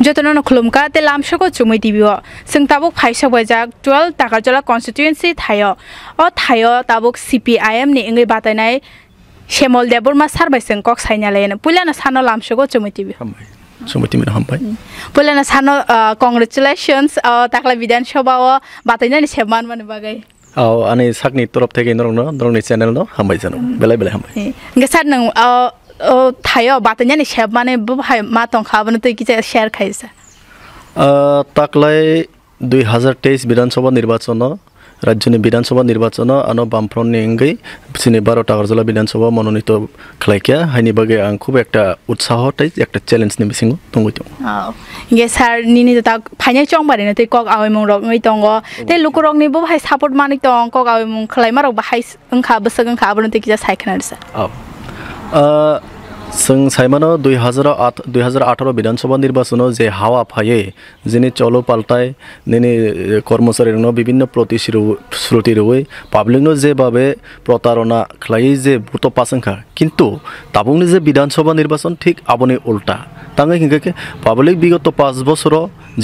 Jotono Klumka, the Lamshako Chumui Tibio, Sing Tabuk Paisa Wajak, 12 Takarjala constituency Tayo, or Tayo Tabuk CPIM ni Ingri Batanai, Shyamal Debbarma Sarbaisen Cox Hainalen, Pulana Sano Lamshako Chumui Tibio. Sumiti Hampai. Pulana Sano, congratulations, Taklai Vidan Shoba, Batana Shyaman Bagay. Oh, and it's Hackney Torop taking no channel, no, Hambai, Belay. Gasan, Tayo, Batana Shyaman, Buhai Matong Havan take it share case. Taklai 2023 বিধানসভা নির্বাচন রাজ্যনি বিধানসভা নির্বাচন আনো বামফ্রন্টনি ইংগৈ সিনি 12 টাকারজলা বিধানসভা মনোনীত খালাইকিয়া হাইনি বাগে আং খুব একটা উৎসাহ তাই একটা চ্যালেঞ্জ নি বিসিং দংগৈ ইয়ে স্যার নিনি তা ফাইনাল চং বারে তে কক আওই মং রক ngৈ দङ তে লুকরংনি বো ভাই সাপোর্ট মানি দং কক আওই মং খালাই মারক বাহাই ओंखा বসग ओंखा बन তে কিজা সাইখনারসা जों साइमानो 2018 বিধানসভা নির্বাচন যে হাওয়া ফায়ে যিনি চলো পাল্টায় নিনি কর্মচারীর বিভিন্ন প্রতিশ্রুতি রয়ে পাবলিক যেভাবে প্রতারণা খাই যে ভূত পাসংখা কিন্তু তাবুংনি যে বিধানসভা নির্বাচন ঠিক আবনি উল্টা তাঙ্গে হিংকে পাবলিক বিগত 5 বছর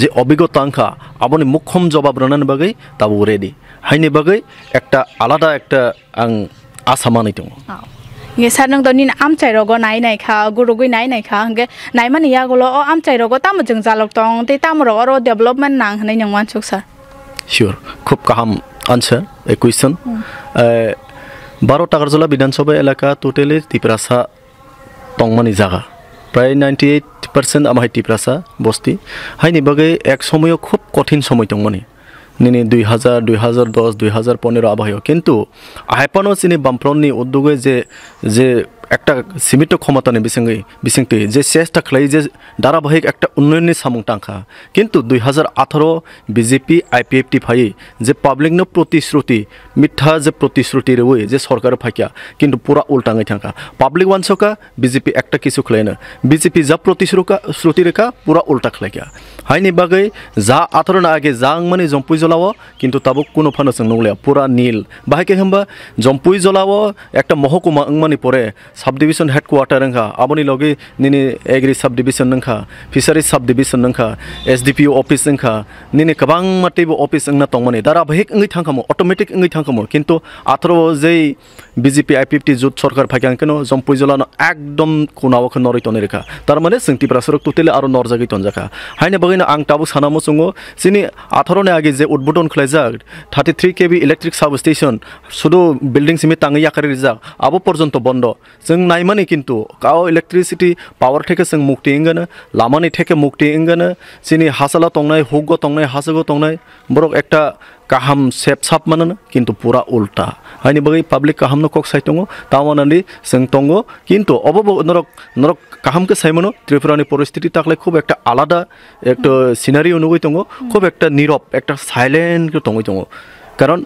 যে অভিজ্ঞতা আংখা আবনি মুখ্যম জবাব রানান বাগৈ তাবু রেডি হাইনি বাগৈ একটা আলাদা একটা আং আশা মানি দङ Nge sarnang to nin amchai rogo nai nai kha gurugui nai nai kha nge nai mani ya golo o amchai rogo tam jeng jalok tong te tam ro ro development nang hanai nyang wan chuk sir sure খুব কাহাম answer a question 12 Takarjala বিধানসভা এলাকা totally Tiprasa টংমানি জায়গা প্রায় 98% আমাই টিপ্রাসা বস্তি হাইনি বাগে এক সময় খুব কঠিন সময় টংমানি নিনি 2000 2010 2015 আবহাওয়া কিন্তু আইপানো চিনি বামফ্রন্টনি উদ্যোগে যে একটা সীমিত ক্ষমতা নে বিসংতে যে চেষ্টা খাই যে ধারাবাহিক একটা উন্নয়নের সামং টাঙ্কা কিন্তু 2018 বিজেপি আইপিএফটি ফাই যে পাবলিক ন প্রতিশ্রুতি মিথ্যা যে প্রতিশ্রুতি রয়ে যে সরকার ফাইকা কিন্তু পুরা উল্টাঙ্গাই থাকা পাবলিক ওয়ানসকা বিজেপি একটা কিছু খাই না বিজেপি যা প্রতিশ্রুতি রেখা পুরা উল্টা খাইকা হাইনি বাগৈ যা 18 না আগে যা মানে জম্পুই জ্বলাও কিন্তু তাবো কোনো ফানো সং নংলে পুরা নীল বাহাইকে হম্বা জম্পুই জ্বলাও একটা মহকুমা মানে পরে সাব ডিভিশন হেডকোয়ার্টার নংখা আবনি লগে নিনি এগ্রি সাব ডিভিশন নংখা ফিশারি সাব ডিভিশন নংখা এসডিপিও অফিস নংখা নিনি কবাং মাটেবো অফিস নংনা তংমানি দারা বাহিক ngৈ থাংখামো অটোমেটিক ngৈ থাংখামো কিন্তু 18 যেই বিজেপি আইপিএফটি জুট সরকার ফাইকাং কেন জম্পুই জ্বলানো একদম কোনাওখ নরই তনে রেখা তার মানে সিংটি প্রাসরক তুতেলে আর নরজাগি তনজাকা হাইনে বগিনা আং তাবু সানামো সঙ্গ সিনি 18 নে আগে যে উদ্বোধন খলাইজাক 33 কেবি ইলেকট্রিক সাব স্টেশন শুধু বিল্ডিং সিমি তাঙ্গি আকারে রিজাক আবো পর্যন্ত বন্ধ जों नायमानि किन्तु गाव इलेक्ट्रिसिटी पावर থেকে जों मुक्ति इंगानो लामानि থেকে मुक्ति इंगानो सिनि हासाला तंनाय हुगो तंनाय हासगो तंनाय बरक एकटा काहाम सेप साप माननो किन्तु पुरा उल्टा हायनि बगै पाब्लिक काहाम न कक साइतंगो तावानानि जों तंगो किन्तु अबब नरक काहाम के साइमनो त्रिपुरानि परिस्थिति ताकले खूब एकटा आलादा एकटा सिनारियो नुगै तंगो खूब एकटा नीरब एकटा साइलेंट के तंगै तंगो कारण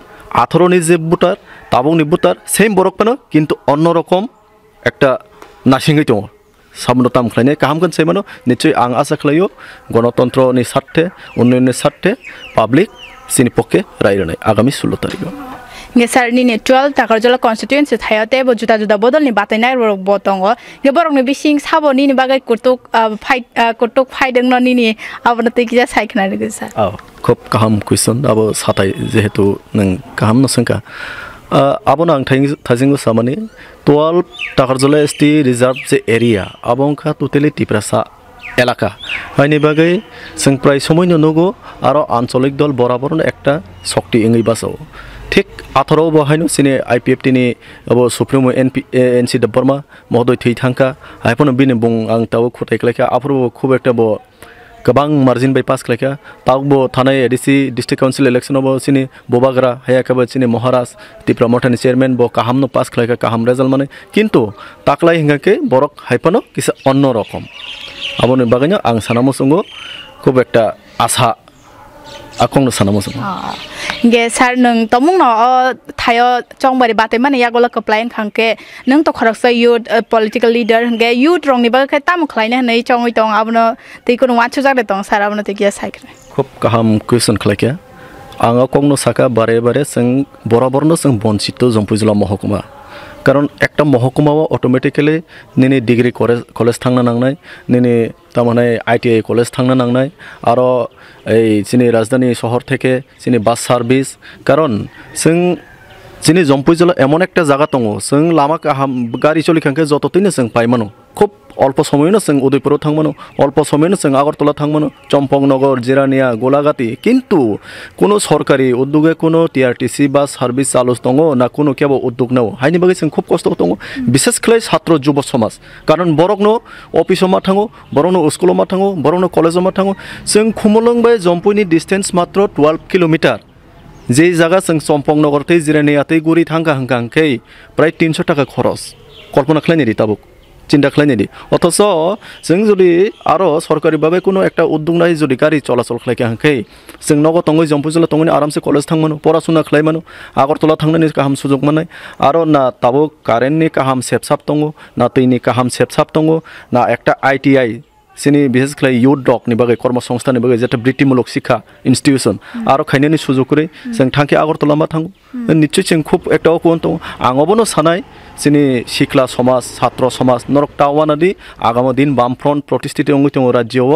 18 नि जे बुटार ताबंनि बुटार सेम बरक पानो किन्तु अन्य रकम একটা নাসিংগৈ দङ সামনতাম খাইনে কাহামগন সাইমানো নিশ্চয় আং আশা খালাयो গণতন্ত্রনি স্বার্থে উন্নয়নের স্বার্থে পাবলিক সিনি পক্ষে রায়রনাই আগামী 16 তারিখ nge sar ni ne 12 takarjala constituency thayate bo juta bodol ni batai rok botongo nge borok ni bising sabo ni bagai kutuk fight deng no ni abona te kija saikna re sar খুব কাহাম question আবো সাতাই যেহেতু নং কাহাম নসংকা আবনা আং থাইজিংগো সামানি 12 Takarjala ST reserve যে area আবংখা totally Tiprasa এলাকা হাইনি বাগৈ जों প্রায় সময় নগো আর আঞ্চলিক দল বরাবর একটা শক্তি ইংই বাসাও ঠিক 18 বহাইনো সিনে আইপিএফটি নি অব সুপ্রিমো এনসি দেববর্মা মহোদয় থৈ থাঙ্কা আইপন বিনে বুং আং তাও খটাই খলাইকা আফরো খুব একটা ব गोबां मार्जिन बाय पास खलायका तावबो थानाय एडिसि डिस्ट्रिक्ट काउन्सिल इलेक्शन बो सिनि बोबाग्रा हायाकाबो सिनि महाराज त्रिपुरा मठानि चेयरमैन बो काहामनो पास खलायका काहाम रेजाल्ट माने किन्तु ताकलाय हिंगाके बरक हाइपानो किसा अन्य रकम आबोनि बागायनो आं सानामो संगो खूब एकटा आशा akong sana mo sa ge sar nung tomung no thayo chongbari bate mane yagola Kwplai khangke nung to kharak sa youth political leader ge youth rong ni ba kha tam khlaina nei chongoi tong abno tei kono wachu jak de tong sar abno te kia saikne khub kaham question khlaike anga kongno saka bare sing boroborno sing bonchito jompujula mohokuma কারণ একটা মহকুমাও automatically নিনি degree college থাকনা নাংনাই নিনি তারমানে ITI college থাকনা নাংনাই আরও এই যিনি রাজধানী শহর থেকে যিনি বাস সার্ভিস কারণ जों যিনি জম্পুই জেলা এমন একটা জায়গা দङ जों লামা গাড়ি চলিখাंखे যতদিন जों পাইমানো খুব অল্প সময়নো जों উদয়পুরাव थांमानो অল্প সময়নো जों আগরতলা थांमानो চম্পকনগর জিরানিয়া গোলাঘাটি কিন্তু কোনো সরকারি উদ্যোগে কোনো TRTC বাস সার্ভিস চালু দङ না কোনো কেবল উদ্যোগ নাও হাইনি বাগै जों খুব কষ্ট দङ বিশেষ করে ছাত্র যুব সমাজ কারণ বরকনো অফিসও मा थाङो বরকনো স্কুলও मा थाङो বরকনো কলেজও मा थाङो जों खुमलंबाय जम्पुइनि डिस्टेंस मात्र 12 किलोमीटर যে জায়গা जों চম্পকনগরতে জিরানিয়াতে গুড়ি থাঙ্কা হাঙ্কাंखै প্রায় 300 টাকা খরচ কল্পনা খালাইনি তাবুক চিন্তা খালাইনি অথচ जों যদি আরো সরকারিভাবে কোনো একটা উদ্যোগ নাই যদি গাড়ি চলাচল খালাইকে হাঙ্खै जों নগদ তঙ্গই জম্পুই জেলা তঙ্গনি আরামসে কলেজ থাংমানো পড়াশোনা খালাইমানো আগরতলা থাंनायनि गाहाम सुजुग मानाय आरो ना ताबुक कारेन्टनि गाहाम सेबसाब दङ ना दैनि गाहाम सेबसाब दङ ना একটা ITI सिनी विशेष खालाय युथ डकनि बागै कर्मसंस्थाननि बागै जेटा बृत्तिमूलक शिक्षा इन्स्टिट्यूशन आरो खायनायनि सुजुग करे जों थांखि আগরতলা मा थाङो निश्चय जों खूब একটা कोन दङ आङबोनो सानाय सिनी शिक्षा समाज छात्र समाज नरक टावानादि आगामी दिन बामफ्रन्ट प्रतिष्ठित अंगै राज्यआव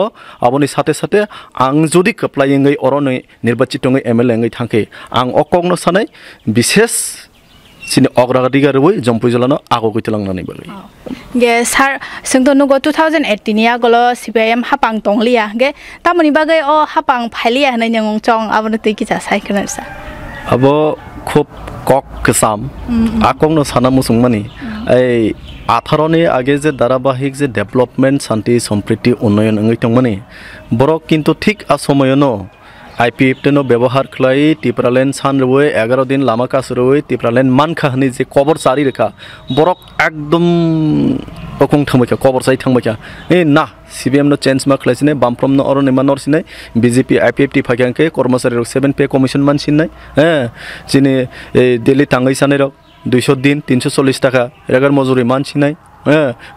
आबोनि साथे साथे आं जुदि कप्लायङै अरनै निर्वाचित MLA ङै थांखि आं अकगनो सानाय विशेष सिनी अग्रगतिगारबै जम्पुइ जिल्लानो आगो गैथलांनानै बागै गे सार जोंथ' नुगो 2018 नि आगोलो CPIM हापां दंलिया गे तामनि बागै अ हापां फाइलिया होनाय नंग चं आबनो तै किसा साइखोन सा अब खूब कक कसाम आकंनो साना मुसुंगमानि ऐ 18 नि आगे जे धाराबाहिक जे डेभलपमेन्ट शान्ति सम्प्रीति उन्नयन अंगै तंगमानि बरक किन्तु ठीक असमयनो IPF नो व्यवहार खलाई टिप्रालेन सान रवे 11 दिन लामा कासरवे टिप्रालेन मानखा हनि जे कबर सारि रेखा बरक एकदम अकं थमैखा कबर साइ थांबायखा ए ना CPM नो चेन्ज मा खलाइसिने बामफ्रम नो अरने मानर सिने BJP IPF टी फाग्यांके कर्मचारी 7 पे कमिशन मानसिनाय जिने दिल्ली थांगै सानै रक 200 दिन 340 टाका रेगार मजुरि मानसिनाय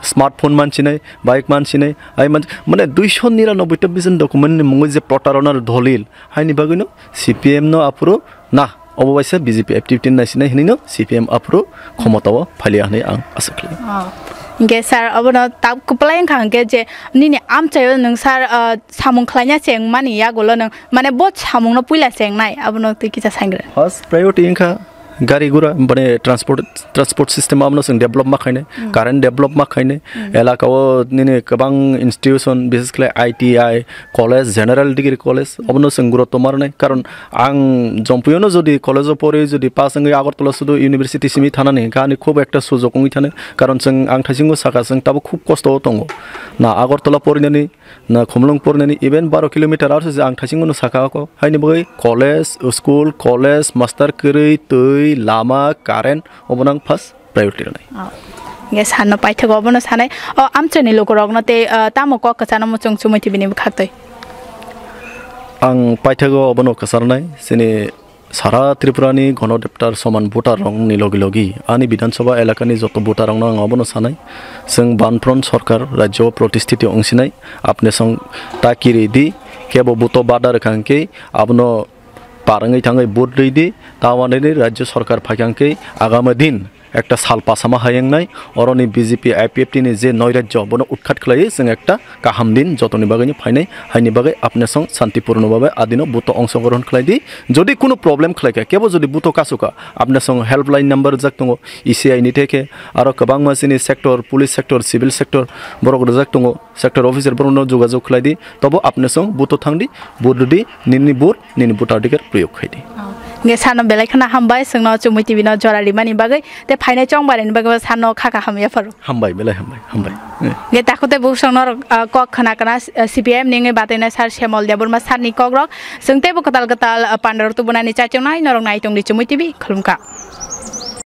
स्मार्टफोन मानसिनाय बाइक मानसिनाय आइ माने 299 डकुमेन्ट मुङै जे प्रतारणार दलिल हाइनि बागैनो CPM नो आपुरो ना अबवैसे BJP एक्टिभिटी नासिनाय हिनिनो CPM आपुरो क्षमताव फालिया हनै आं आसा खालामो गे सार अबनो ताब कुप्लाय खांगे जे निनि आमचायो नों सार सामुं खलायना चें मानि या गलो नों माने बत सामुं न पुइला चेंनाय अबनो तै किसा सांग्रे फर्स्ट प्रायोरिटी इंखा गाड़ी गुरा माने ट्रांसपोर्ट सिस्टम आमनो जों डेभलप माखायने कारेन्ट डेभलप माखायने एलाकाव निने गोबां इन्स्टिट्यूशन विशेष खालाय ITI college general degree college अबनो जों गुरुत्व मारनाय कारण आं जम्पुइनो जदि कलेजाव परे जदि पास अंगै আগরতলা सुदु इउनिभार्सिटी सिमि थानानै गानि खूब एकटा सुजुग अंगै थाने कारण जों आं थाइसिंगो साका जों ताबो खूब कष्ट दङ ना আগরতলা परिनानै ना खुमलुं परिनानै इभेन 12 किलोमीटर आरो आं थाइसिंगो साकाखौ हायनि बगै कलेज स्कुल कलेज मास्टार करै तै लामा कारेन्ट अबनां फार्स्ट प्रायोरिटी नै गे सानो पाइथगो अबनो सानै अ आमचनि लोगरगनो ते तामक कसानो मुचुं चुमै टिबिनि खाक्तै आं पाइथगो अबनो कसारनाय सिनि सारा त्रिपुरानि गणदेवतार समान भोटार रंनि लगी लगी आनि विधानसभा एलाकानि जत भोटार रंग आं अबनो सानै जों बानफ्रन्ट सरकार राज्य प्रतिष्ठित अंसिनाय आपने सं ताकिरि दि केबो बुतो बादा रखांके आबनो पारंगै थांगै भोट दैदि तावानि राज्य सरकार फाग्यांके आगामी दिन একটা সাল পাসামা হাইংনাই অরনি বিজেপি আইপিএফটিনি যে নৈরাজ্য বন উৎখাত খালাই जों একটা কাহাম দিন যতনি বাগैनि ফাইনাय हाइनि बागै आपने सं शांतिपूर्णभावे आदिनो बुत अंशग्रहण खालायदि जदि कोनो प्रॉब्लेम खालायका केबो जदि बुत कासुका आपने सं हेल्पलाइन नम्बर जाक दङ ECI नि थेके आरो गोबां मासिनि sector police sector civil sector बरग जाक दङ सेक्टर अफिसार बरनो जोगाजोग खालायदि तबो आपने सं बुत थांदि बुददि निनि बुत अधिकार प्रयोग खायदि गे सानो बेलायखना हामबाय जोंनो चुमुइ टिभिनो जरारि मानि बागै ते फाइनाय चं बारेनि बागै सानो खाका हामया फारु हामबाय बेलाय हामबाय गे ताखुते बुसंनो कक खनाकना CPM निङै बातेना सार श्यामल देबरमा सारनि कग्रक जोंते बकताल गताल पान्डर तुबुनानि चाचंनाय नरंनाय तंगि चुमुइ टिभि खुलुमका